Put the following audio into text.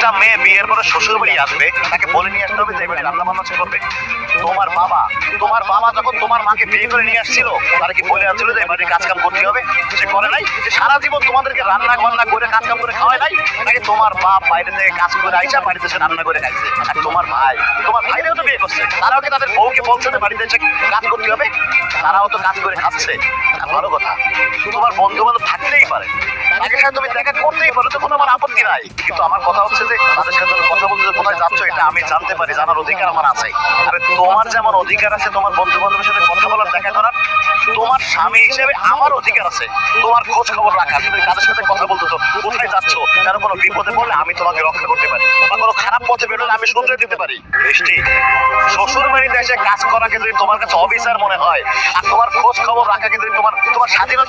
একটা মেয়ে বিয়ের পরে শ্বশুর বাড়ি আসবে, তাকে বলে নিয়ে আসতে হবে যে এবারে রান্না বান্না করবে। তোমার বাবা যখন তোমার মাকে বিয়ে করে নিয়ে আসছিল, তারা কি বলে আসছিল যে এবারে কাজ কাম করতে হবে? সে করে নাই? যে সারা জীবন তোমাদেরকে রান্না বান্না করে কাজ কাম করে খাওয়ায় নাই? নাকি তোমার বাপ বাইরে থেকে কাজ করে আইসা বাড়িতে এসে রান্না করে খাইছে? আর তোমার ভাইরাও তো বিয়ে করছে, তারাও কি তাদের বউকে বলছে যে বাড়িতে এসে কাজ করতে হবে? তারাও তো কাজ করে খাচ্ছে। আর ভালো কথা, তোমার বন্ধু বান্ধব থাকতেই পারে, তাদের সাথে তুমি দেখা করতেই পারো, তো কোনো আমার আপত্তি নাই। কিন্তু আমার কথা হচ্ছে যে তাদের সাথে তুমি কথা বলতে কোথায় যাচ্ছ এটা আমি জানতে পারি, জানার অধিকার আমার আছে। আরে তোমার যেমন অধিকার আছে তোমার বন্ধু বান্ধবের সাথে কথা বলার, দেখা করার, তোমার স্বামী হিসেবে আমার অধিকার আছে তোমার খোঁজ খবর রাখার। তুমি কাদের সাথে কথা বলতে, তো কোথায় যাচ্ছ, কারো কোনো বিপদে পড়লে আমি তোমাকে রক্ষা করতে পারি, বা কোনো খারাপ পথে বেরোলে আমি শুধরে দিতে পারি। বৃষ্টি, শ্বশুর বাড়িতে এসে কাজ করাকে যদি তোমার কাছে অবিচার মনে হয়, আর তোমার খোঁজ খবর রাখা কিন্তু তোমার স্বাধীনতা